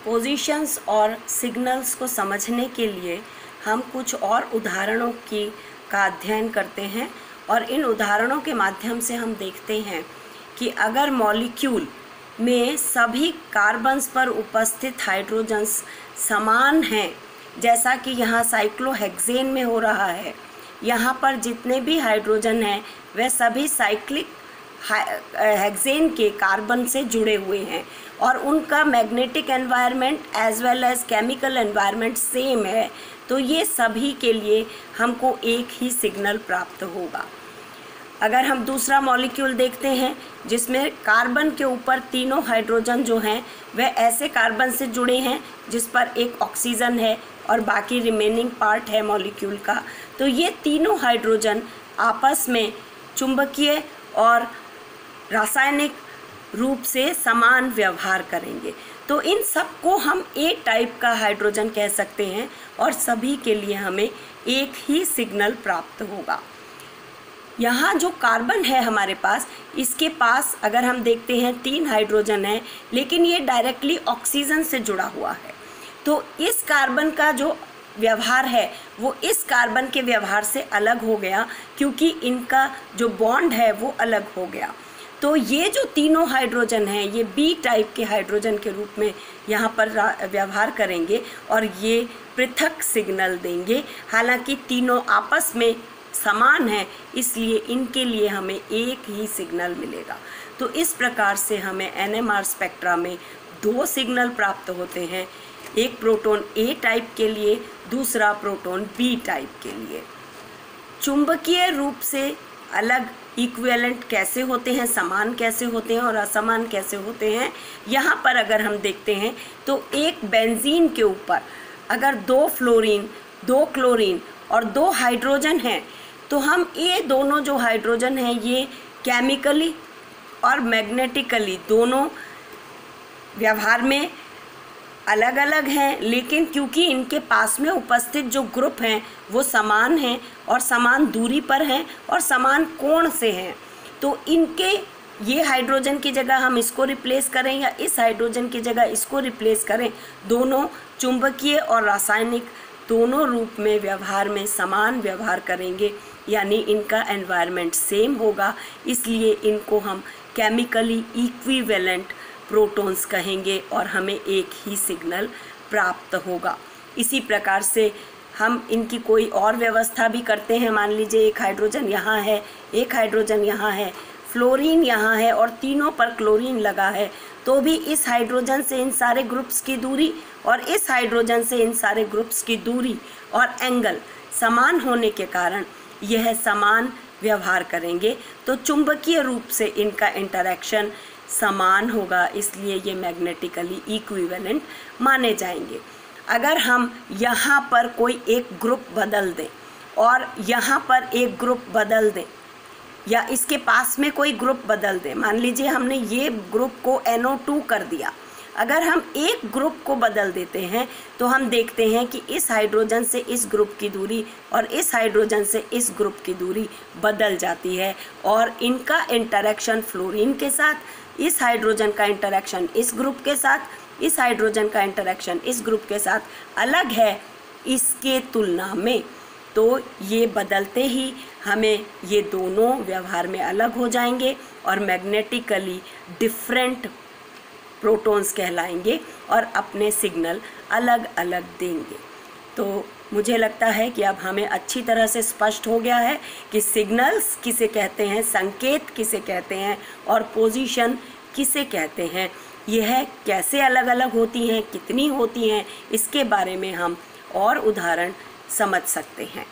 Positions और signals को समझने के लिए हम कुछ और उदाहरणों का अध्ययन करते हैं और इन उदाहरणों के माध्यम से हम देखते हैं कि अगर मॉलिक्यूल में सभी कार्बन्स पर उपस्थित हाइड्रोजन्स समान हैं, जैसा कि यहाँ साइक्लोहेक्सेन में हो रहा है, यहाँ पर जितने भी हाइड्रोजन हैं वह सभी साइक्लिक हेक्सेन के कार्बन से जुड़े हुए हैं और उनका magnetic environment as well as chemical environment same है, तो ये सभी के लिए हमको एक ही सिग्नल प्राप्त होगा। अगर हम दूसरा मॉलिक्यूल देखते हैं जिसमें कार्बन के ऊपर तीनों हाइड्रोजन जो हैं वह ऐसे कार्बन से जुड़े हैं जिस पर एक ऑक्सीजन है और बाकी रिमेनिंग पार्ट है मॉलिक्यूल का, तो ये तीनों हाइड्रोजन आपस में चुंबकीय और रासायनिक रूप से समान व्यवहार करेंगे। तो इन सब को हम ए टाइप का हाइड्रोजन कह सकते हैं और सभी के लिए हमें एक ही सिग्नल प्राप्त होगा। यहाँ जो कार्बन है हमारे पास, इसके पास अगर हम देखते हैं 3 हाइड्रोजन है, लेकिन ये डायरेक्टली ऑक्सीजन से जुड़ा हुआ है, तो इस कार्बन का जो व्यवहार है वो इस कार्बन के व्यवहार से अलग हो गया, क्योंकि इनका जो बॉन्ड है वो अलग हो गया। तो ये जो तीनों हाइड्रोजन हैं ये बी टाइप के हाइड्रोजन के रूप में यहाँ पर व्यवहार करेंगे और ये पृथक सिग्नल देंगे। हालांकि तीनों आपस में समान है, इसलिए इनके लिए हमें एक ही सिग्नल मिलेगा। तो इस प्रकार से हमें एनएमआर स्पेक्ट्रा में 2 सिग्नल प्राप्त होते हैं, एक प्रोटॉन ए टाइप के लिए, दूसरा प्रोटॉन बी टाइप के लिए। चुंबकीय रूप से अलग इक्विवेलेंट कैसे होते हैं, समान कैसे होते हैं और असमान कैसे होते हैं, यहाँ पर अगर हम देखते हैं तो एक बेंजीन के ऊपर अगर 2 फ्लोरीन, 2 क्लोरीन और 2 हाइड्रोजन हैं, तो हम ये दोनों जो हाइड्रोजन हैं ये केमिकली और मैग्नेटिकली दोनों व्यवहार में अलग अलग हैं, लेकिन क्योंकि इनके पास में उपस्थित जो ग्रुप हैं वो समान हैं और समान दूरी पर हैं और समान कोण से हैं, तो इनके ये हाइड्रोजन की जगह हम इसको रिप्लेस करें या इस हाइड्रोजन की जगह इसको रिप्लेस करें, दोनों चुंबकीय और रासायनिक दोनों रूप में व्यवहार में समान व्यवहार करेंगे, यानी इनका एनवायरनमेंट सेम होगा, इसलिए इनको हम केमिकली इक्विवेलेंट प्रोटॉन्स कहेंगे और हमें एक ही सिग्नल प्राप्त होगा। इसी प्रकार से हम इनकी कोई और व्यवस्था भी करते हैं। मान लीजिए एक हाइड्रोजन यहाँ है, एक हाइड्रोजन यहाँ है, फ्लोरीन यहाँ है और तीनों पर क्लोरीन लगा है, तो भी इस हाइड्रोजन से इन सारे ग्रुप्स की दूरी और इस हाइड्रोजन से इन सारे ग्रुप्स की दूरी और एंगल समान होने के कारण यह समान व्यवहार करेंगे, तो चुंबकीय रूप से इनका इंटरैक्शन समान होगा, इसलिए ये मैग्नेटिकली इक्विवेलेंट माने जाएंगे। अगर हम यहाँ पर कोई एक ग्रुप बदल दें और यहाँ पर एक ग्रुप बदल दें या इसके पास में कोई ग्रुप बदल दें, मान लीजिए हमने ये ग्रुप को NO2 कर दिया, अगर हम एक ग्रुप को बदल देते हैं तो हम देखते हैं कि इस हाइड्रोजन से इस ग्रुप की दूरी और इस हाइड्रोजन से इस ग्रुप की दूरी बदल जाती है और इनका इंटरैक्शन फ्लोरीन के साथ, इस हाइड्रोजन का इंटरैक्शन इस ग्रुप के साथ, इस हाइड्रोजन का इंटरैक्शन इस ग्रुप के साथ अलग है इसके तुलना में। तो ये बदलते ही हमें ये दोनों व्यवहार में अलग हो जाएंगे और मैग्नेटिकली डिफरेंट प्रोटॉन्स कहलाएंगे और अपने सिग्नल अलग अलग देंगे। तो मुझे लगता है कि अब हमें अच्छी तरह से स्पष्ट हो गया है कि सिग्नल्स किसे कहते हैं, संकेत किसे कहते हैं और पोजीशन किसे कहते हैं, यह कैसे अलग अलग होती हैं, कितनी होती हैं, इसके बारे में हम और उदाहरण समझ सकते हैं।